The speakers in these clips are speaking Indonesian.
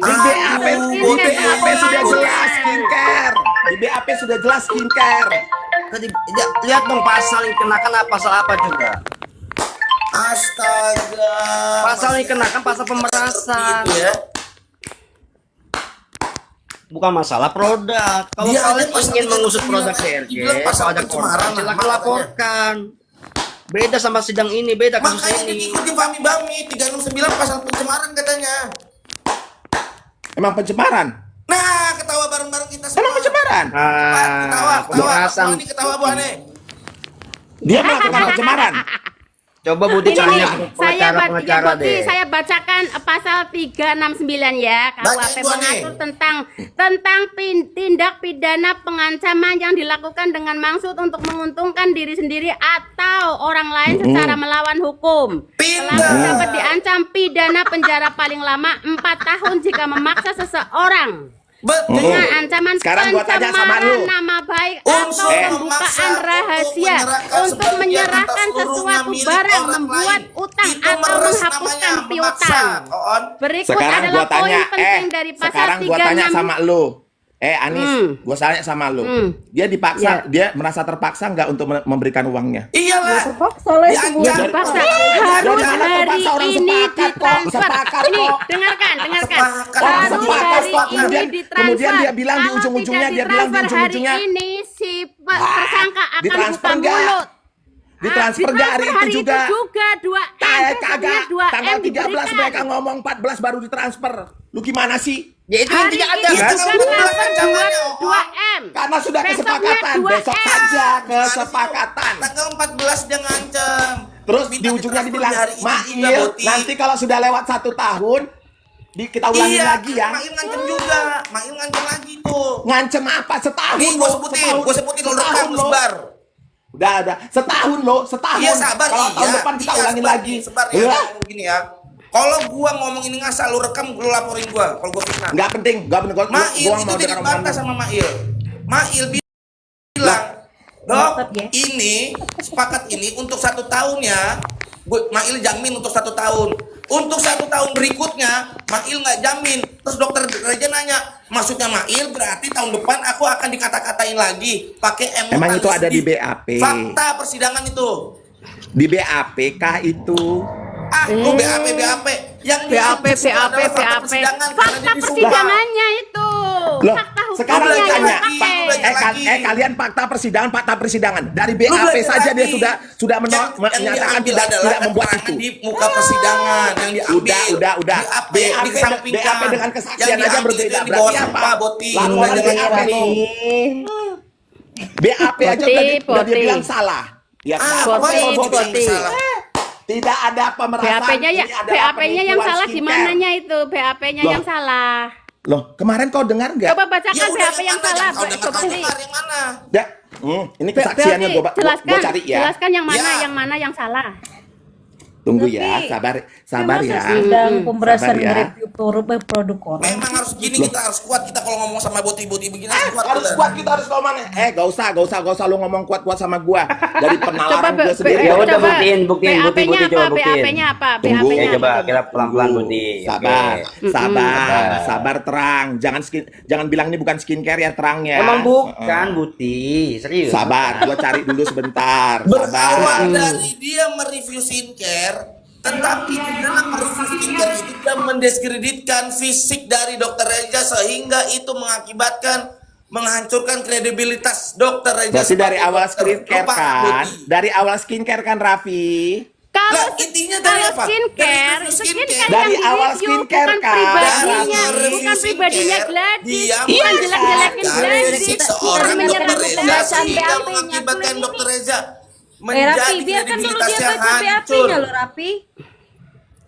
Di BAP, di BAP sudah jelas skincare. Di BAP sudah jelas skincare. Tadi lihat dong pasal yang dikenakan apa, pasal apa juga? Astaga. Pasal yang dikenakan pasal pemerasan. Ya. Bukan masalah produk. Kalau Dia kalian ada pasal ingin 39, mengusut produk CRG, dibilang pasal kalau ada pencemaran, korban, silakan makanya. laporkan. Beda sama sidang ini, beda kasus Makanya ini. diikuti Fahmi Bami 369 pasal pencemaran katanya. Emang pencemaran? Nah, ketawa bareng-bareng kita semua. Emang pencemaran? Ketawa. pemerasan. Bu Ani ketawa Bu Ani. Dia melakukan pencemaran. Coba Budi tanya pengacara deh. Saya bacakan pasal 369 ya KUHP Bacain, Bu Ani. mengatur tentang tindak pidana pengancaman yang dilakukan dengan maksud untuk menguntungkan diri sendiri atau orang lain secara melawan hukum. Pelaku dapat diancam pidana penjara paling lama 4 tahun jika memaksa seseorang Betul. dengan ancaman Sekarang gua tanya sama pencemaran lu. nama baik Unsur atau memaksa pembukaan rahasia untuk menyerahkan sesuatu barang, membuat utang atau menghapuskan piutang. Berikut Sekarang adalah gua tanya, poin penting dari pasal sekarang gua tanya 36. sama lu. Anis, gua tanya sama lu. Dia dipaksa, dia merasa terpaksa nggak untuk memberikan uangnya? Iyalah. Dipaksa harus mana hari terpaksa orang ini sepakat kok, ditransfer. sepakat Ini kok. dengarkan. Sepakat. Orang Harus sepakat hari kok, ini kemudian ditransfer. dia bilang di Kalau ujung-ujungnya, tidak dia bilang di ditransfer ujung-ujungnya, hari ini si tersangka akan ditransfer buka nggak? mulut. Ditransfer nggak hari itu juga? 2M. Kagak. 2M Tanggal 13 diberikan. mereka ngomong, 14 baru ditransfer. Lu gimana sih? Ya itu Hari intinya ada ini kan? kan? bukan Bukan ancamannya, 2M. Karena sudah Besoknya kesepakatan, 2M. besok saja kesepakatan. Tanggal 14 dia ngancam. Terus Minta di ujungnya ditransfer dibilang, di hari ini juga, Mail, Boti. nanti kalau sudah lewat 1 tahun, kita ulangin Iya, lagi ya. Mail ngancem juga. Mail ngancem lagi tuh. Ngancem apa? Setahun Nih lo, gue sebutin lo rekam setahun lu lo. sebar. Udah. Setahun lo, setahun. Iya sabar. Kalau tahun iya. depan kita Iya, ulangin sebar, lagi. Sebar ya. Lah, Gini ya. Kalau gua ngomong ini ngasal, lu rekam, lu laporin gua. Kalau gua fitnah. nggak penting, nggak penting. Mail Gua itu mau dia dengar dibantah omongan lu. sama Mail. Mail bilang, Dok, ini sepakat ini untuk 1 tahun ya. Mail jamin untuk 1 tahun. Untuk 1 tahun berikutnya, Mail nggak jamin. Terus dokter Reja nanya, maksudnya Mail berarti tahun depan aku akan dikata-katain lagi pakai Emang itu ada di BAP? Fakta persidangan itu. Di BAP kah itu? Lu BAP yang BAP. fakta Fakta persidangannya itu. Loh, Fakta sekarang hukumnya yang tanya, dipakai. kalian fakta persidangan dari BAP saja dia sudah menyatakan tidak membuat itu. Di muka persidangan yang diambil. Udah. BAP dengan kesaksian aja berbeda. Berarti apa? Laporan BAP lo. BAP aja udah dia bilang salah. Ya kan? Poti. Tidak ada pemerasan. BAP-nya ya, ini adalah BAP-nya yang penipuan salah skincare. gimananya itu? BAP-nya Loh. yang salah. Loh, kemarin kau dengar nggak? Coba bacakan BAP yang salah. Coba sih. Yang mana? Ya, ini kesaksiannya gua cari ya. Jelaskan yang mana, Ya. yang mana yang salah. Tunggu ya, sabar ya. Sedang pemerasan Sabar ya. mereview produk orang. Memang harus gini, kita harus kuat. Kita kalau ngomong sama boti-boti begini harus kuat. Harus kita. kuat, kita harus ngomong. Gak usah lu ngomong kuat-kuat sama gua. Dari penalaran Coba gua sendiri. Ya udah, coba buktiin, Budi, BAP-nya coba apa? buktiin. BAP-nya apa? Tunggu. Oke, BAP-nya. coba kita pelan-pelan Budi. Sabar terang. Jangan bilang ini bukan skincare ya, terang ya. Emang bukan Budi, serius. Sabar, gua cari dulu sebentar. Berawal Sabar. dari dia mereview skincare, tetapi di dalam mereview skincare itu dia mendiskreditkan fisik dari Dokter Reja sehingga itu mengakibatkan menghancurkan kredibilitas Dokter Reja. Berarti dari sebagai awal dokter. skincare Lupa, kan? Budi. Dari awal skincare kan, Raffi? Kalau Lah, intinya dari kalau apa? skincare, Dari skincare Dari yang awal di-review skincare bukan kan. pribadinya, Dari bukan review pribadinya skincare, Gladys, dia bukan jelek-jelekin menyalahkan Gladys, fisik bukan seorang Dokter menyerang Reza pembahasan sehingga BAP-nya. mengakibatkan Dokter Reza Rapi, menjadi biarkan dulu dia kredibilitasnya baca hancur. BAP-nya loh, Rapi.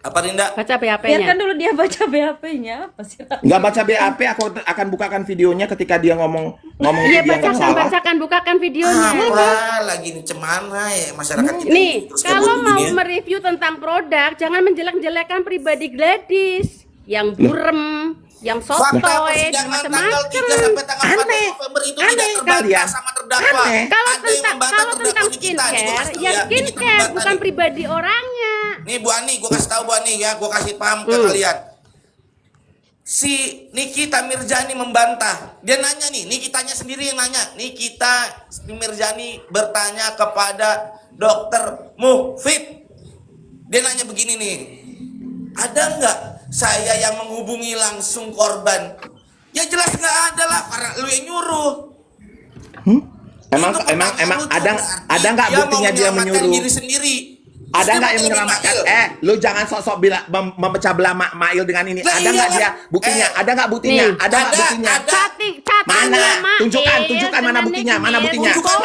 Apa Rinda? Baca BAP-nya. Biarkan dulu dia baca BAP-nya. Apa sih, Rapi? Nggak baca BAP, aku akan bukakan videonya ketika dia ngomong Iya, itu dia nggak salah. bukakan videonya. Apa lagi nih cemana ya masyarakat kita Nih, terus kalau kayak mau begini ya. mereview tentang produk, jangan menjelek-jelekan pribadi Gladys yang burem, yang Fakta sotoy, persidangan tanggal macam-macam. 3 sampai tanggal 4 Aneh. November itu Aneh tidak terbantah kalian. sama terdakwa. Aneh. Kalau Ada yang tentang membantah tentang terdakwa di kita. Nih, gua skincare, kasih tahu ya Ini kita skincare membantah bukan nih. pribadi orangnya. Nih Bu Ani, gue kasih tahu Bu Ani ya, gue kasih paham ke kalian. si Nikita Mirzani membantah. Dia nanya nih, Nikitanya sendiri yang nanya. Nikita Mirzani bertanya kepada Dokter Mufid. Dia nanya begini nih, ada nggak saya yang menghubungi langsung korban? Ya jelas nggak ada lah, karena lu yang nyuruh. Emang ada nggak buktinya dia menyuruh? Diri sendiri. Ada nggak yang menyelamatkan? Lu jangan sok-sok bilang memecah belah Mail dengan ini. Lah, Ada iya nggak kan? dia buktinya? Ada nggak buktinya? Nih, Ada nggak buktinya? Mana? Tunjukkan mana buktinya? Mana buktinya? Mana buktinya? Tunjukkan.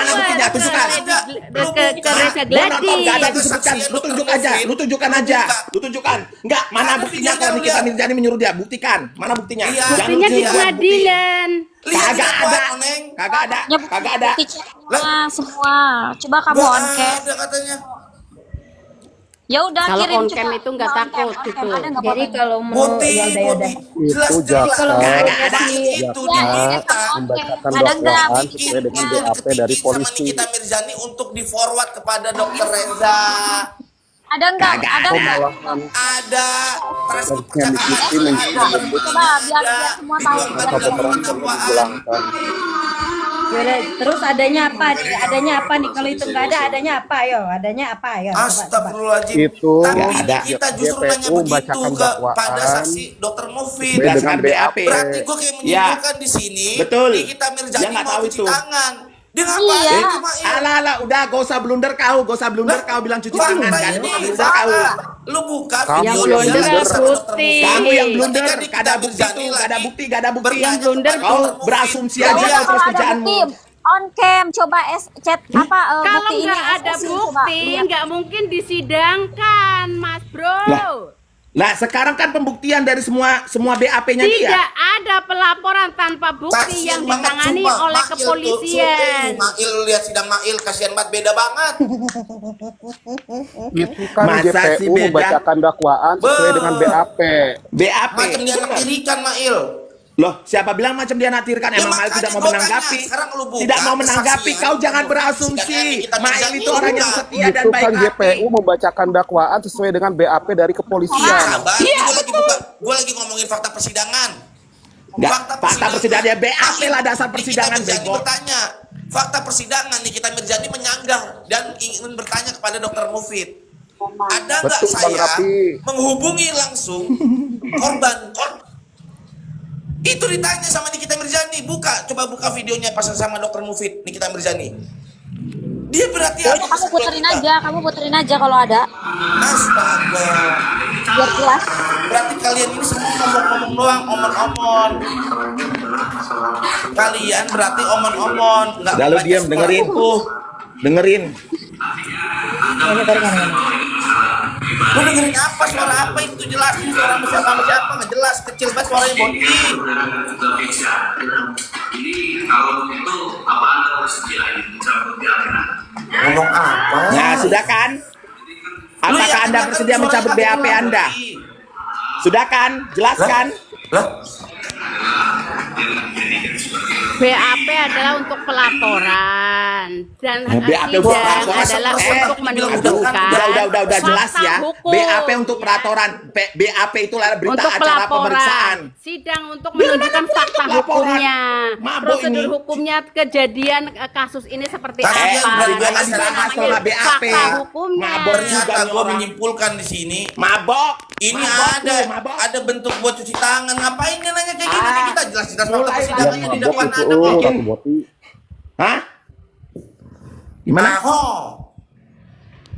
Gua nonton nggak ada disebutkan. Lu tunjukkan aja. Lu tunjukkan. Nggak. Mana buktinya kalau Nikita Mirzani menyuruh dia? Buktikan. Mana buktinya? Buktinya di pengadilan. Kagak ada. Kagak ada. Semua. Coba kamu on cam. Ada katanya. Ya udah Kalau kirim on cam coba. itu nggak On cam, takut on cam. gitu. Ada nggak Jadi fotonya? kalau Boti, yaudah. jelas Itu jaksa Kagak ada. itu Ya, membacakan ada nggak? dakwaan sesuai dengan BAP dari sama polisi. Nikita Mirzani untuk di forward kepada Dokter Reza. Ada nggak? Kagak Ada nggak? Ada transkrip yang dikirim Coba biar semua tahu. dihilangkan. Yaudah, terus adanya apa nih? Adanya apa nih? Kalau itu nggak ada, adanya apa? Ayo, adanya apa? Ayo. coba. Astagfirullahaladzim. Itu Tapi nggak ada. kita justru JPU nanya begitu membacakan dakwaan pada saksi Dokter Mufid. Berdasarkan BAP. Berarti gue kayak menyimpulkan di sini. Betul. Nikita Dia Mirzani nggak mau tahu cuci itu. tangan. Dia ngapain Iya. itu, Mail? Alah, udah gak usah blunder kau bilang cuci tangan kan. Ini Blunder kau. salah. Lu buka Kamu video yang dia blunder sama Dokter bukti. Mufid. Kamu yang blunder, Ketika gak Nikita ada bukti Mirzani tuh, gak ada lagi bukti, gak ada bukti. bertanya Yang blunder kepada Kau Dokter Mufid. berasumsi Ya aja udah, kau kalau terus ada kerjaanmu. bukti on cam coba chat apa Kalau bukti ini nggak ada SSI, coba bukti, lihat. nggak mungkin disidangkan, Mas Bro. Lah sekarang kan pembuktian dari semua BAP-nya dia. Tidak ada pelaporan tanpa bukti Kasian yang banget, ditangani sumpah. oleh Mail tuh, kepolisian. Mail, lu lihat sidang Mail, kasihan banget, beda banget. Itu kan Masa sih JPU beda? membacakan dakwaan sesuai dengan BAP. BAP. Macam dia naktirikan, Mail. Loh, siapa bilang macam dia natirkan? Ya, Emang Mail makanya tidak mau gua menanggapi. tanya, sekarang lu buka Tidak mau menanggapi. kesaksian, Kau jangan sidangnya berasumsi. Nikita Mail Mirzani itu orang yang buka. setia dan Itu baik kan hati. JPU membacakan dakwaan sesuai dengan BAP dari kepolisian. Sabar, gue lagi ngomongin fakta persidangan. Nggak, fakta persidangan BAP lah dasar persidangan, Nikita Mirzani bego. bertanya, fakta persidangan Nikita Mirzani menyanggah dan ingin bertanya kepada Dokter Mufid. Ada nggak Betul, Bang saya Rafi. menghubungi langsung korban? Itu ditanya sama Nikita Mirzani. Coba buka videonya pas sama Dokter Mufid Nikita Mirzani. Dia berarti Udah, kamu puterin aja kalau ada Astaga. biar jelas. Berarti kalian ini semua ngomong-ngomong doang, omon-omon. Kalian berarti omon-omon, nggak Udah lu baca diam, suara. dengerin tuh. Dengerin. Lu dengerin apa? Suara apa itu? Jelasin suara siapa nggak jelas, kecil banget suaranya Boti. Ngomong apa? Nah, sudah kan? Lu Apakah yang Anda dengar bersedia suara mencabut hati BAP lu, Anda? Boti. Sudah kan? Jelaskan. Lah? BAP adalah untuk pelaporan dan BAP sidang untuk pelaporan. adalah untuk menunjukkan Udah jelas fakta ya. hukum. BAP untuk peraturan. BAP itu adalah berita Untuk acara pemeriksaan. sidang untuk menunjukkan fakta pelaporan. hukumnya, Mabuk prosedur ini. hukumnya, kejadian kasus ini seperti Kasihan, apa. dari jangan mana dibahas namanya sama BAP. Fakta hukumnya. Mabok juga Ternyata nih gue orang. menyimpulkan di sini. Mabok. Ini Mabok ada tuh, mabok. ada bentuk buat cuci tangan. Ngapain dia nanya kayak gini? Ah, Kita jelas-jelas fakta mulai persidangannya Yang di mabok depan itu ada kok. Ratu Boti. Hah? Gimana?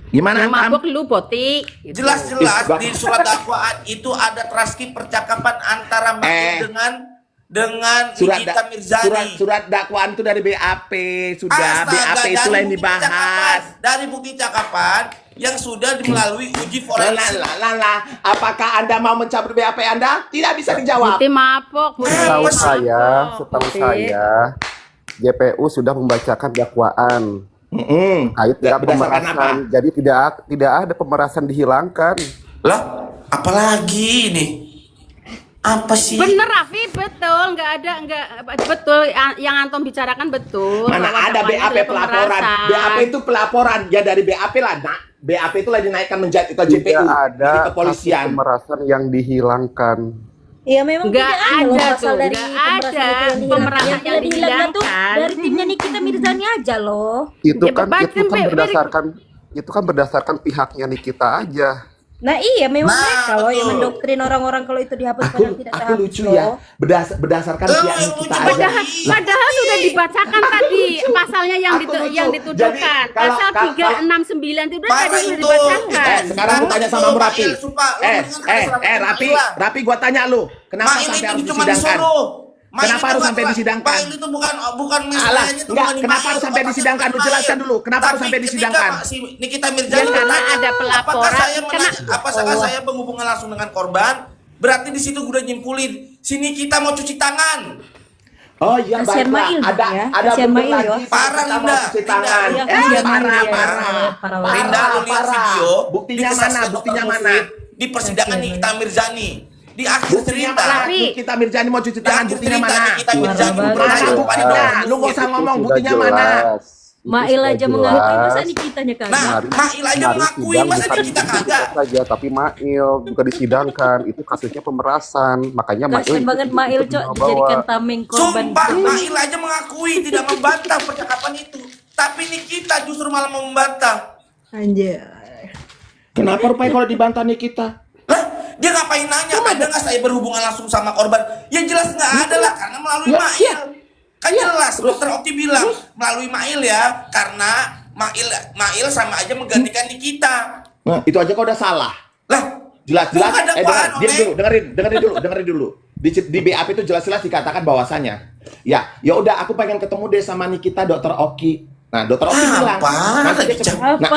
Gimana? Yang Am? mabuk lu Boti. Gitu. Jelas-jelas Ih, di surat dakwaan itu ada transkrip percakapan antara Mail dengan Nikita Mirzani. surat dakwaan itu dari BAP sudah. Astaga, BAP dari itulah yang bukti dibahas. cakapan, dari bukti cakapan yang sudah melalui uji forensik. Apakah Anda mau mencabut BAP Anda? Tidak bisa dijawab. Boti mabuk. Boti. Setahu Apa sih? setahu saya, JPU sudah membacakan dakwaan kait dengan Berdasarkan apa? pemerasan. Jadi tidak ada pemerasan dihilangkan. Lah, apalagi ini? Apa sih? Bener Raffi, betul, nggak betul yang antum bicarakan betul. Mana bahwa ada dakwaan BAP adalah pelaporan? pemerasan. BAP itu pelaporan. Ya dari BAP lah. Nah, BAP itu lah dinaikkan menjadi ke Tidak JPU, ada di kasus kepolisian. pemerasan yang dihilangkan. Iya memang Nggak tidak ada loh ada pasal tuh, dari nggak pemerasan ada itu yang pemerasan hilang. yang Yang hilangnya tuh dihilangkan. dari timnya Nikita Mirzani aja loh. Itu Ya, kan bahkan itu kan berdasarkan pihaknya Nikita aja. Nah iya memang Nah, mereka loh yang betul. mendoktrin orang-orang kalau itu dihapuskan dan tidak Aku terhapus lucu loh. ya, berdasarkan Lu pihak yang kita lucu aja. Padahal, padahal sudah dibacakan tadi pasalnya yang Aku lucu. yang dituduhkan. Jadi, kalau- Pasal kalau- 369 itu udah Parah tadi sudah itu. dibacakan. Sekarang aku tanya sama Om Rapi. Sumpah, lu mendingan kata Rapi, Rapi lah. Rapi gua tanya lu, kenapa Mail sampai itu harus cuma disidangkan? disuruh. Mail Kenapa itu harus bukan- sampai disidangkan? Mail itu bukan Alah, misalnya itu enggak, bukan kenapa Mail, harus sampai otaknya disidangkan? bukan Lu jelaskan Mail. dulu, kenapa harus Tapi sampai ketika disidangkan? Pak si Nikita Mirzani Ya, karena bertanya, ada pelaporan, apakah saya berhubungan langsung dengan korban? Berarti di situ gue udah nyimpulin, si Nikita mau cuci tangan. Oh iya, Kasihan baiklah. Mail Ada ya, ada kasihan betul Mail lagi. ya. Parah, Kita mau Linda. cuci tangan. Iya, Eh, kasihan parah, Mail ya. parah. Parah. Linda, lu lihat parah. video Buktinya di mana? kesaksian Buktinya Dr. mana? Mufid di persidangan Kasihan Nikita Mirzani. Di akhir Buktinya cerita, mana? Tapi- Nikita Mirzani mau cuci di tangan, akhir buktinya cerita mana? Nikita Mirzani Parah bertanya Mana banget. kepada buktinya? Dr. Lu nggak usah Mufid. ngomong Itu buktinya sudah mana? jelas. Itu Mail sudah aja mengakui jelas. masa Nikitanya kagak. Nah, Mail aja Mari mengakui, sidang masa bukan Nikita kagak? saja, tapi Mail juga disidangkan. Itu kasusnya pemerasan. Makanya Kasian banget Mail Cok dijadikan tameng korban. Sumpah, Mail aja mengakui tidak membantah percakapan itu. Tapi Nikita justru malah membantah. Anjir. Kenapa rupanya kalau dibantah Nikita? Lah, dia ngapain nanya? Ada nggak saya berhubungan langsung sama korban? Ya jelas nggak ada lah, karena melalui Ya, Mail. ya. Kan Ya, jelas, terus- Dokter Oki bilang melalui Mail ya, karena Mail sama aja menggantikan Nikita. Nah, itu aja kau udah salah. Lah, Jelas-jelas. bukan dakwaan, Diam Oke? dulu, dengerin dulu. Di BAP itu jelas-jelas dikatakan bahwasanya, ya udah aku pengen ketemu deh sama Nikita Dokter Oki. Nah, Dokter Oki bilang, nanti dia lagi, Cak? Nah,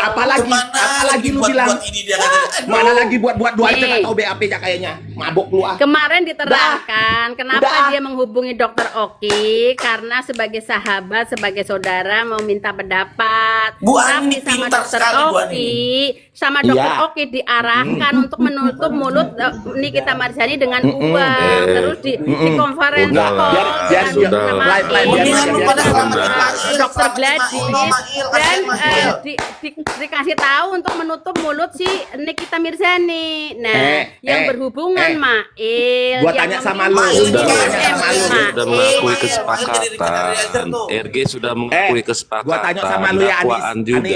apalagi lu bilang, buat ini dia kata, mana lagi buat dua aja Nih. nggak tahu BAP-nya kayaknya, mabok lu ah. Kemarin diterangkan kenapa Udah. dia menghubungi Dokter Oki karena sebagai sahabat, sebagai saudara mau minta pendapat. Bu Ani Tapi sama pintar Dokter sekali, Bu Ani. Oki, sama Dokter Iya. Oki diarahkan untuk menutup mulut Nikita Mirzani dengan uang, terus di konferensi Udah, call biar dengan biar nama lain Mail, Mendingan lu pada biar- selamatin Mail, Dokter selamatin Gladi Mail, dan kasihan Mail. dikasih tahu untuk menutup mulut si Nikita Mirzani. Nah, yang berhubungan Mail. Gua yang tanya sama meminta lu, Sudah, SMM, sama lu. Sudah Mail. mengakui Mail kesepakatan. tuh. RG sudah mengakui kesepakatan. gua tanya sama lu ya, Anis. Dakwaan juga,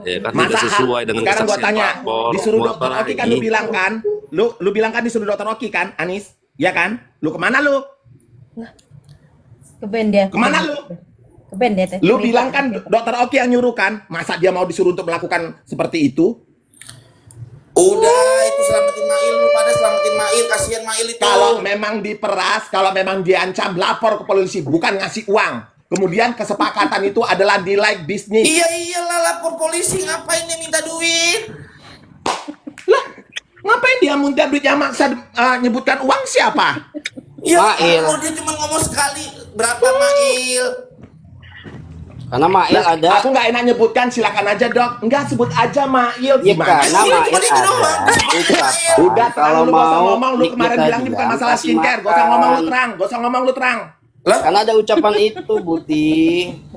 ya kan tidak sesuai dengan sekarang gua kesaksian tanya, pelapor. disuruh Mau Dokter apa Oki kan lagi? lu bilang kan, lu bilang kan disuruh Dokter Oki kan, Anis, ya kan? Lu kemana lu? Keben dia. Kemana lu? Keben dia teh. Lu bilang kan Dokter Oki yang nyuruh kan? Masa dia mau disuruh untuk melakukan seperti itu? Udah, itu selamatin Mail, lu pada selamatin Mail, kasihan Mail itu. Kalau memang diperas, kalau memang diancam, lapor ke polisi, bukan ngasih uang. Kemudian kesepakatan itu adalah nilai bisnis. Iya iyalah, lapor polisi, ngapain dia minta duit? Ngapain dia minta duitnya maksa nyebutkan uang siapa? Ya Mail. kalau dia cuma ngomong sekali, berapa Mail? Karena Mail Nah, ada. aku nggak enak nyebutkan, silakan aja dok. Enggak, sebut aja Mail. Ya Gimana karena sih? Cuma Mail itu doang. ada. Ucapan. Udah terang, Kalau lu gak usah mau ngomong. Lu kemarin Nikita bilang ini bukan bilang, masalah kasih skincare. Gak usah makan. ngomong lu terang. Gak usah ngomong lu terang. Lah, Karena ada ucapan itu, Buti.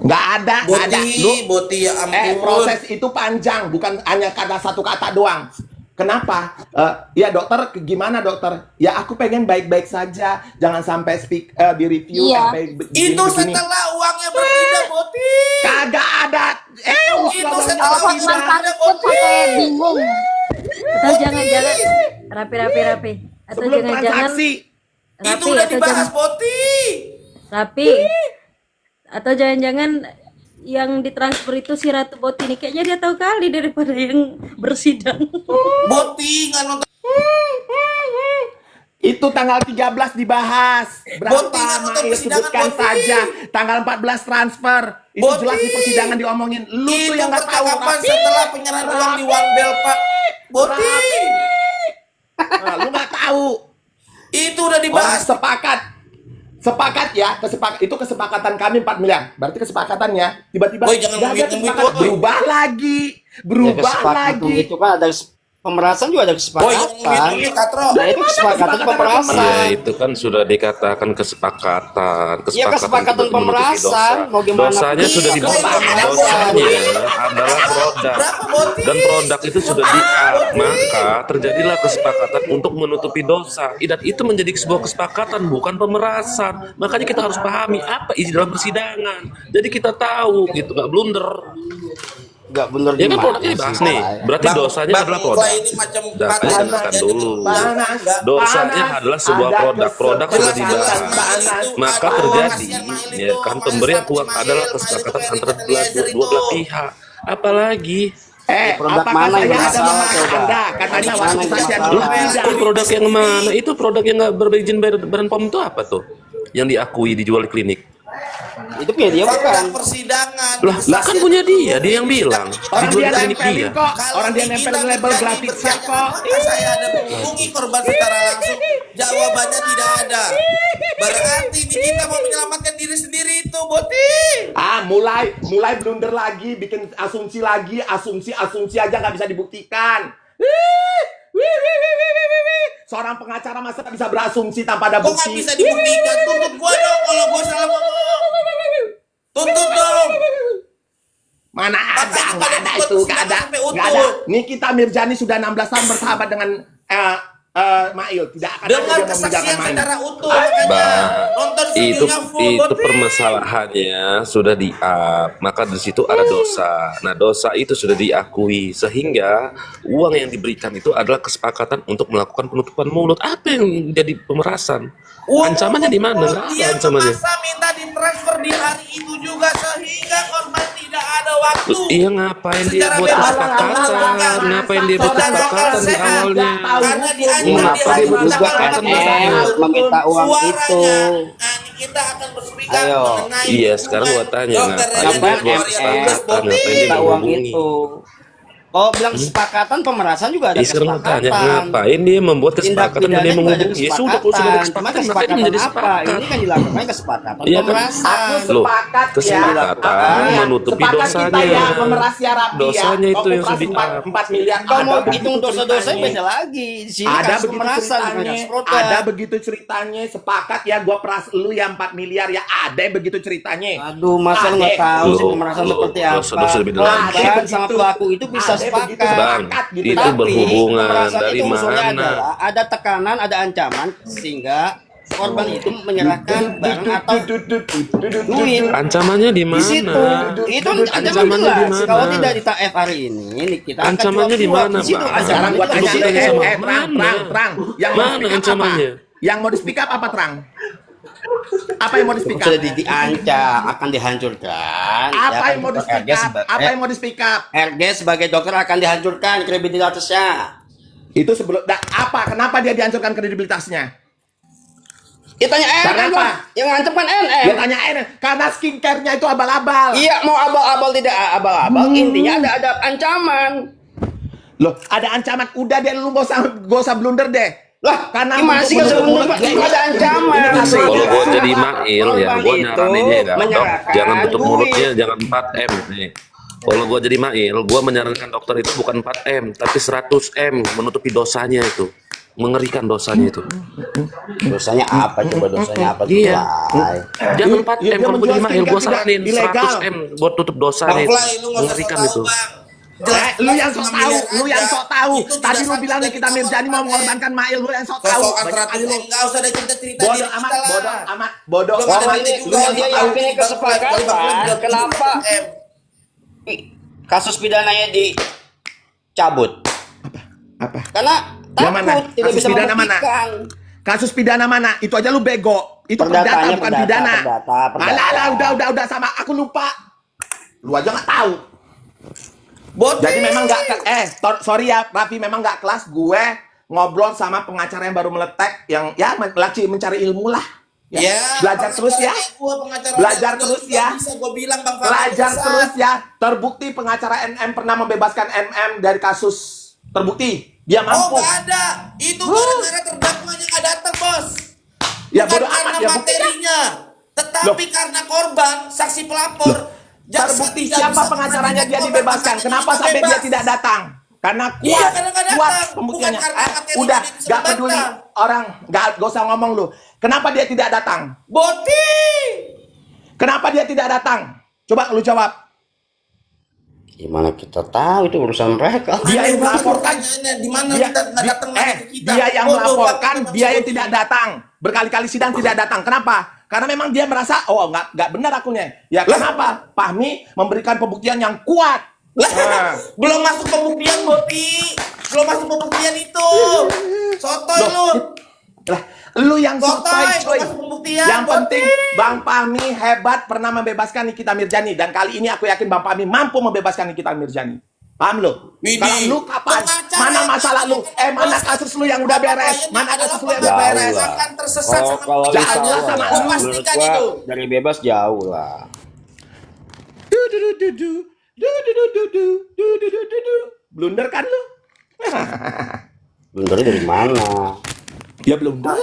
Nggak ada, nggak ada. Lu, Boti ya ampun. proses itu panjang, bukan hanya kata satu kata doang. Kenapa? Ya dokter, gimana dokter? Ya aku pengen baik-baik saja, jangan sampai di review Iya. sampai Itu setelah uangnya berpindah, Boti. kagak ada. Itu setelah Kalau uangnya Hotman Paris berpindah, pun Boti. sampai bingung. Atau jangan-jangan rapi. Atau sebelum jangan-jangan transaksi. Itu udah dibahas, Boti. rapi. Atau jangan-jangan yang ditransfer itu si Ratu Boti ini kayaknya dia tahu kali daripada yang bersidang. Boti nggak nonton. Itu tanggal 13 dibahas. Berapa Boti nggak nonton Mail persidangan, sebutkan Boti. saja. Tanggal 14 transfer. Itu Boti. jelas di persidangan diomongin. Lu Itu tuh yang nggak tahu. percakapan Rapi. setelah penyerahan uang di One Bell, Pak. Boti. Nah, lu nggak tahu. Itu udah Orang dibahas. sepakat ya, itu kesepakatan kami 4 miliar. Berarti kesepakatannya tiba-tiba Woi, jangan nggak ada ngomit-ngomit, kesepakatan. woi. berubah lagi, Ya, berubah kesepakatan lagi. itu kan ada pemerasan juga ada Oh, kesepakatan. ini Katro. Nah, itu kesepakatan pemerasan. Ya itu kan sudah dikatakan kesepakatan. Iya, kesepakatan untuk menutupi pemerasan. dosa. Mau gimana Dosanya pun. sudah Iya, dibahas. pemerasan. Dosanya adalah produk. Dan produk itu sudah maka terjadilah kesepakatan untuk menutupi dosa. Dan itu menjadi sebuah kesepakatan, bukan pemerasan. Makanya kita harus pahami apa isi dalam persidangan. Jadi kita tahu gitu, nggak blunder. Nggak bener Ya kan gimana produknya dibahas sih? nih. Berarti dosanya adalah produk. Ini macam Jangan panas, dengarkan jadi dulu. panas. Dosanya adalah sebuah Ada produk. Produk sudah dibahas. panas. Maka terjadi, ya kan pemberian uang adalah kesepakatan antara dua belah pihak. Apalagi Produk apakah mana yang saya ada bermasalah, melarang coba? Anda? Katanya Produk waktu mana yang saja bermasalah? itu produk yang mana? Itu produk yang nggak berizin Badan POM itu apa tuh? Yang diakui dijual di klinik. Itu punya dia bukan? Fakta persidangan. Lah kan punya dia yang bilang Orang dijual dia di klinik nempelin dia. kok. Kalau Orang dia kita nempel label menjadi gratis bertanya, kok. apakah saya ada menghubungi korban secara langsung? Jawabannya tidak ada. Berarti ini kita mau menyelamatkan diri sendiri itu, Boti. Mulai blunder lagi, bikin asumsi lagi, asumsi aja nggak bisa dibuktikan. Seorang pengacara masa nggak bisa berasumsi tanpa ada Kok nggak bukti? bisa dibuktikan? Tuntut gua dong kalau gua salah ngomong. Tuntut dong. Mana ada, Makanya nggak pada ada buat itu, nggak ada, sampai utuh. nggak ada. Nikita Mirjani sudah 16 tahun bersahabat dengan Mail, tidak akan ada Dengan dia mau kesaksian meninggalkan Mail. secara utuh, makanya Bang, nonton itu videonya full, itu Boti. permasalahannya sudah di-up, maka di situ ada dosa. Nah, dosa itu sudah diakui sehingga uang yang diberikan itu adalah kesepakatan untuk melakukan penutupan mulut. Apa yang jadi pemerasan? Ancamannya di mana? Nggak ada Dia ancamannya. memaksa minta ditransfer di hari itu juga sehingga korban tidak ada waktu. Iya, ngapain dia Secara buat bebas kesepakatan? Ngapain dia buat Saudara kesepakatan di sehat, awalnya? karena diancam di Mengapa hari dia buat pertama kesepakatan? meminta uang itu. Nah, kita akan bersepikat Ayo. mengenai Iya, sekarang gua tanya, Dokter ngapain Reza dia buat Januari kesepakatan? 18 Ngapain dia Minta uang menghubungi? itu. Oh, bilang kesepakatan pemerasan juga ada Iya, sekarang gua tanya, kesepakatan. ngapain dia membuat Tindak kesepakatan dan dia pidana juga ada menghubungi? Ya sudah, kalau sudah ada kesepakatan. Cuma kesepakatan, ngapain menjadi apa? sepakat? Ini kan dilakukan kesepakatan Iya kan? pemerasan. Loh, Sepakat ya. kesepakatan menutupi Sepakat dosanya. kita ya, memeras ya Rapi Dosanya ya. itu yang Operasi sudah 4 miliar. Kalau mau Ada hitung begitu dosa-dosanya ceritanya. beda lagi. Di sini Ada kasus begitu pemerasan bukan ceritanya, kasus produk. ada begitu ceritanya, sepakat ya gua peras lu yang 4 miliar ya, ada begitu ceritanya. Aduh, masa lu nggak Adek. tahu sih Loh, pemerasan loh, seperti apa? dosa-dosa lebih dalam. Korban sama pelaku itu bisa Adek sepakat. begitu Bang, sepakat gitu. itu Tapi berhubungan pemerasan dari itu unsurnya mana? adalah ada tekanan, ada ancaman sehingga korban itu menyerahkan barang atau duit. Ancamannya di Di situ mana? itu ancaman Ancamannya di jelas. mana? Kalau tidak ditaif hari ini, kita akan Ancamannya di cuap-cuap. mana, Di situ Bang? ancaman Sekarang gua itu tanya di situ. sama- terang, Mana? terang. Yang mau Mana di speak up ancamannya? apa? Yang mau di speak up apa terang? Apa yang mau di speak up? Sudah diancam akan dihancurkan. Apa Ya, yang mau di dokter speak RG up? Apa yang mau di speak up? RG sebagai dokter akan dihancurkan kredibilitasnya. Itu sebelum apa? Kenapa dia dihancurkan kredibilitasnya? Ya tanya Karena NN apa? lah. Yang ngancam kan Dia NN. tanya karena skincare-nya itu abal-abal. Iya, mau abal-abal tidak abal-abal, intinya ada ancaman. Loh, ada ancaman. Udah deh lu gak usah blunder deh. Lah, Karena gimana sih untuk kalau menutup ada mulut, ancaman? Kalau gue jadi Mail ya, Korban gue itu nyaraninnya ya, dok, menyerahkan jangan tutup duit. mulutnya, jangan 4M nih. Kalau gue jadi Mail, gue menyarankan dokter itu bukan 4M, tapi 100M menutupi dosanya itu, mengerikan dosanya itu. Dosanya apa? Coba dosanya apa? Iya. Mulai. Jangan 4M, dia kalau gue jadi menjual Mail, gue skincare saranin tidak ilegal. 100M buat tutup Bang dosanya itu, Fly, lu nggak usah mengerikan sok itu. tahu, Bang. Jelas, Lu yang sok tahu, miliar lu yang aja. sok tahu. Itu Tadi tidak lu bilang satu Nikita dari Mirjani mau 4M. mengorbankan Mail, lu yang sok tahu. Sosokan Banyak 100 kali lu. enggak usah ada cerita-cerita Bodoh diri amat, kita lah. bodoh amat, bodoh. Belum ada Pokoknya bukti lu juga, yang dia sok tahu. yakini kesepakatan, kenapa? Kasus pidananya dicabut. Apa? Karena Yang mana? takut tidak Kasus bisa pidana mana? membuktikan. Kasus pidana mana? Itu aja lu bego. Itu perdata Perdatanya, bukan perdata, pidana. perdata. Alah, udah sama aku lupa. Lu aja nggak tahu. Boti. Jadi memang nggak sorry ya Raffi, memang nggak kelas gue ngobrol sama pengacara yang baru meletek yang ya lagi mencari ilmu lah. Ya, Belajar terus ya. Belajar terus ya. Bisa gua bilang Bang Fahmi. Belajar bisa. terus ya. Terbukti pengacara NM pernah membebaskan MM dari kasus terbukti. Dia Oh, mampu. nggak ada. Itu gara-gara terdakwanya nggak datang, Bos. Ya, Bukan bodo amat, karena ya, buktinya. materinya, tetapi karena korban, saksi pelapor. jaksa Terbukti tidak siapa bisa pengacaranya dia menghadirkan dibebaskan. korban, Kenapa makanya sampai dia bebas. tidak datang? Karena kuat, Iya, karena nggak datang. kuat Bukan pembuktiannya. karena katanya Udah, dia bisa gak peduli membantah. orang, gak usah ngomong lu. Kenapa dia tidak datang? Boti. Kenapa dia tidak datang? Coba lu jawab. Gimana kita tahu itu urusan mereka? Dia yang melaporkan. Di mana Dia, kita nggak datang lagi ke kita? dia yang Bodoh, melaporkan, Pak. dia yang tidak datang. Berkali-kali sidang tidak datang. Kenapa? Karena memang dia merasa, oh nggak benar akunya. Ya kenapa? Fahmi memberikan pembuktian yang kuat. Lah, Nah. belum masuk pembuktian, Boti. Belum masuk pembuktian itu. Sotoy lu. Lah, lu yang Sotoy, sotoy, coy. belum masuk pembuktian. Yang Boti. penting Bang Fahmi hebat pernah membebaskan Nikita Mirjani, dan kali ini aku yakin Bang Fahmi mampu membebaskan Nikita Mirjani. Paham lu? Widih. Kalau lu kapan? Pengacara Mana yang masalah lu? Mana kasus lu yang udah beres? Mana kasus lu yang udah beres? Jauh lah. Akan tersesat sama Kalau Jangan bisa lah sama Gua lu. pastikan menurut itu. gua dari bebas jauh lah. Blunder kan lu? Blundernya dari mana? Ya blunder.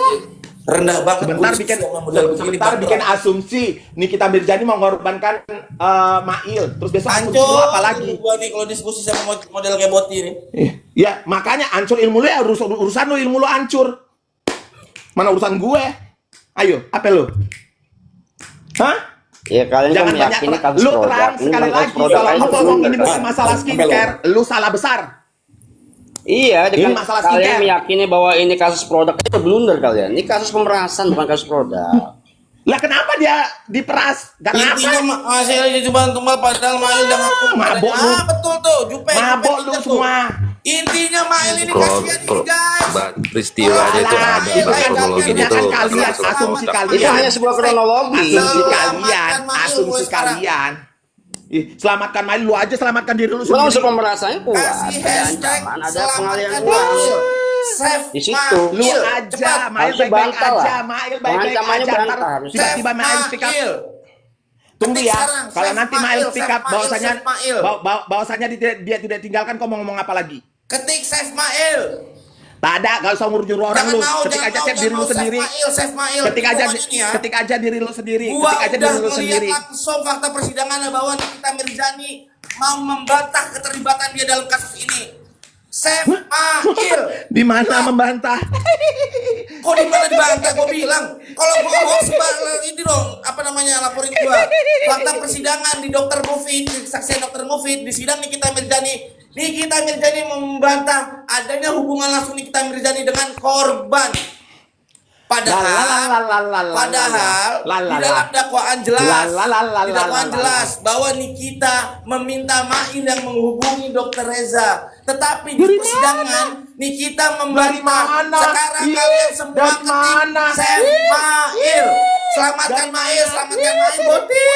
Rendah banget. Sebentar bikin asumsi Nikita Mirjani mau mengorbankan Mail, terus besok asumsi lu Hancur. apa lagi? Gua nih kalau diskusi sama model kayak Boti nih. Ya makanya hancur ilmu lu ya, urusan lu, ilmu lu hancur. Mana urusan gue? Ayo, apa lu? Hah? Ya kalian kan Jangan banyak meyakini kasus lu produk. terang Ini sekali kasus lagi produk kalau aja lu ngomong blunder, ini bukan kan? masalah skincare, lu salah besar. Iya, Ini dengan masalah kalian skincare. meyakini bahwa ini kasus produk itu blunder kalian. Ini kasus pemerasan bukan kasus produk. Lah kenapa dia diperas? Karena Intinya apa? hasilnya cuma tumbal padahal Mail udah ngaku. Mabok lu. Betul tuh, Jupe. Mabok lu Jupe, semua. Intinya Mail ini kasihan ini guys. Peristiwanya itu Alah, ada itu kan kronologi akhirnya itu. kan kalian, asumsi Itu kalian. hanya sebuah kronologi. Asumsi Selamatkan kalian, Mail asumsi mulai sekarang. kalian. Ih, selamatkan Mail, lu aja selamatkan diri lu Memang unsur sendiri. pemerasannya kuat. Kasih Ada hashtag ancaman, ada selamatkan pengalian Mail. uang. Save Di situ. Lu Mail. aja, Cepat. Mail Harusnya baik-baik bantah lah. aja, Mail baik-baik Pengancamannya aja. bantah Ntar harusnya. tiba-tiba Mail speak up. Tunggu Ketik ya, sekarang, kalau save nanti Mail Mail, speak save up Mail, bahwasanya save Mail. bahwasanya dia tidak tinggalkan, kau mau ngomong apa lagi? Ketik save Mail. Tak ada, gak usah nyuruh orang lu. Ketik aja cek diri lu sendiri. Save Mail. Ketik aja, Pokoknya nih ya, ketik aja diri lu sendiri. Gua Ketik aja udah diri lu ngeliat sendiri. langsung fakta persidangan bahwa Nikita Mirjani mau membantah keterlibatan dia dalam kasus ini. Save Mail. Di mana membantah? Kok di mana dibantah? Gue bilang kalau gue hoax ini dong, apa namanya, laporin gue fakta persidangan di Dokter Mufid, saksian Dokter Mufid di sidang Nikita Mirjani. Nikita Mirjani membantah adanya hubungan langsung Nikita Mirjani dengan korban. Padahal di dalam dakwaan jelas, di dakwaan jelas bahwa Nikita meminta Mail yang menghubungi Dokter Reza. Tetapi di persidangan Nikita membantah. Sekarang kalian semua ketik save Mail. Selamatkan Mail, selamatkan Mail, Boti.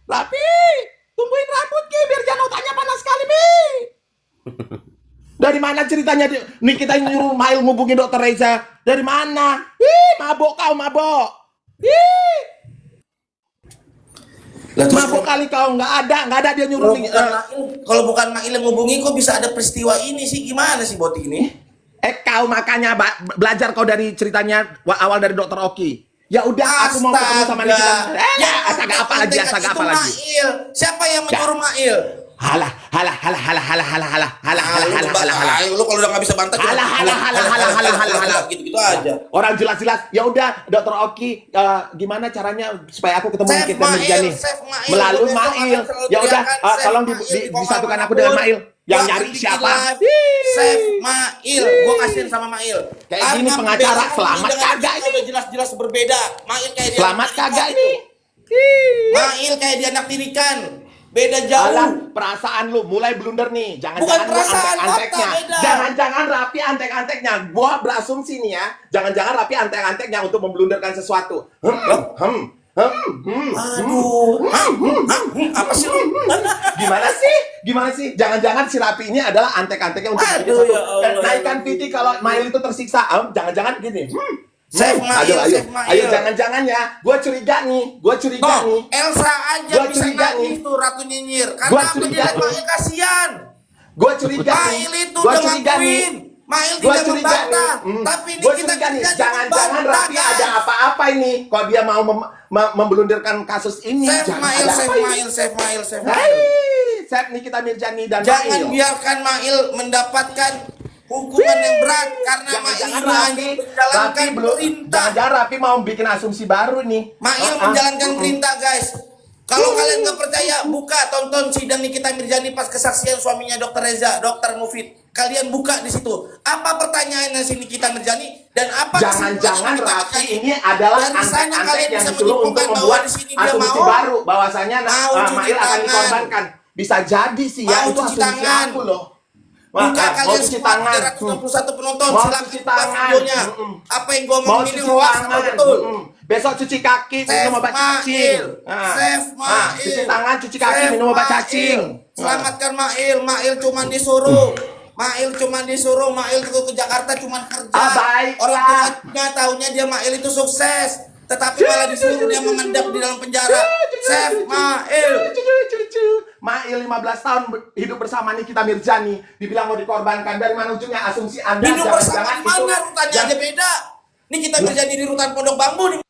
Rapi, tumbuhin rambut Ki, biar jangan otaknya panas sekali Mi. Dari mana ceritanya Nikita nyuruh Mail ngubungi Dokter Reza? Dari mana? Mabok kau, mabok. Mabok kali kau, nggak ada dia nyuruh. Kalau bukan Mail yang ngubungi, kok bisa ada peristiwa ini sih? Gimana sih Boti ini? Kau makanya belajar kau dari ceritanya awal dari Dokter Oki. Ya udah, aku mau ketemu sama Nikita. Astaga apa lagi? Mail. Siapa yang menyuruh Mail? Halah. Lu kalau udah nggak bisa bantah, Halah. gitu aja. Orang jelas-jelas, ya udah Dokter Oki, gimana caranya supaya aku ketemu Save Nikita Mirjani? save Mail. Melalui Besok Mail. akan selalu Ya udah, teriakan, save tolong Mail di disatukan aku manapun. dengan Mail. Yang Gua nyari akan bikin siapa? live. Save Mail. Gua kasihin sama Mail. Kayak gini pengacara, selamat kagak ini? Jelas-jelas berbeda. Mail kayak dia Selamat anak tirikan kagak itu. ini? Mail kayak dia anak tirikan. Beda jauh. Alah, perasaan lu mulai blunder nih. Bukan Jangan-jangan lu perasaan, antek-anteknya. fakta, beda. Jangan-jangan Rapi antek-anteknya. Gua berasumsi nih ya. Jangan-jangan Rapi antek-anteknya untuk memblunderkan sesuatu. Apa sih lu? Gimana sih? Jangan-jangan si Rapi ini adalah antek-anteknya untuk bikin Aduh, sesuatu. ya Allah. Naikkan Viti kalau Mail itu tersiksa. Jangan-jangan gini. Save Mail, save Mail. Ayo jangan-jangan ya. Gua curiga nih. Toh, Elsa aja Gua bisa curiga nangis nih. tuh Ratu Nyinyir. Gua Karena apa curiga dia lihat nih. Mail kasihan. Gua curiga nih. Mail itu Gua udah curiga nih. ngakuin. Mail Gua tidak curiga membantah. nih. Tapi ini Gua kita curiga nih. tidak Jangan-jangan membantah, Rapi guys. ada apa-apa ini. Kalau dia mau memblunderkan kasus ini. Save Jangan Mail, ada save apa ini. Mail, save Mail, save Mail. Hai, Chef Nikita Mirzani dan Jangan Mail. biarkan Mail mendapatkan hukuman yang berat karena Mail Jangan-jangan ini hanya Raffi menjalankan belum, perintah. jangan Raffi mau bikin asumsi baru nih. Mail menjalankan perintah, guys. Kalau kalian nggak percaya, buka tonton sidang Nikita Mirzani pas kesaksian suaminya Dr. Reza, Dr. Mufid. Kalian buka di situ. Apa pertanyaannya si Nikita Mirzani dan apa Jangan-jangan Raffi ini adalah dari sana antek-antek kalian yang bisa disuruh untuk menyimpulkan bahwa membuat di sini dia asumsi mau baru bahwasanya cuci Mail akan tangan. dikorbankan. Bisa jadi sih ya, Mau itu cuci asumsi tangan. aku loh. Buka Mau kalian cuci semua tangan. 361 penonton, Mau silakan cuci buka tangan. videonya. Apa yang gua Mau ngomong ini cuci hoax tangan. atau betul? Besok cuci kaki, Chef minum obat cacing. Mail, Chef Mail, Cuci tangan, cuci kaki, Chef minum obat Mail. cacing. Selamatkan Mail, Mail cuma disuruh. Mail cuma disuruh, Mail ke Jakarta cuma kerja. Baiklah. Orang tuanya taunya dia Mail itu sukses, tetapi malah disuruh dia mengendap di dalam penjara. Chef Mail. Mail 15 tahun hidup bersama Nikita Mirzani, dibilang mau dikorbankan. Dari mana ujungnya asumsi Anda? Hidup bersama Jangan-jangan di mana? itu- Rutannya aja beda. Nikita Mirzani di rutan Pondok Bambu.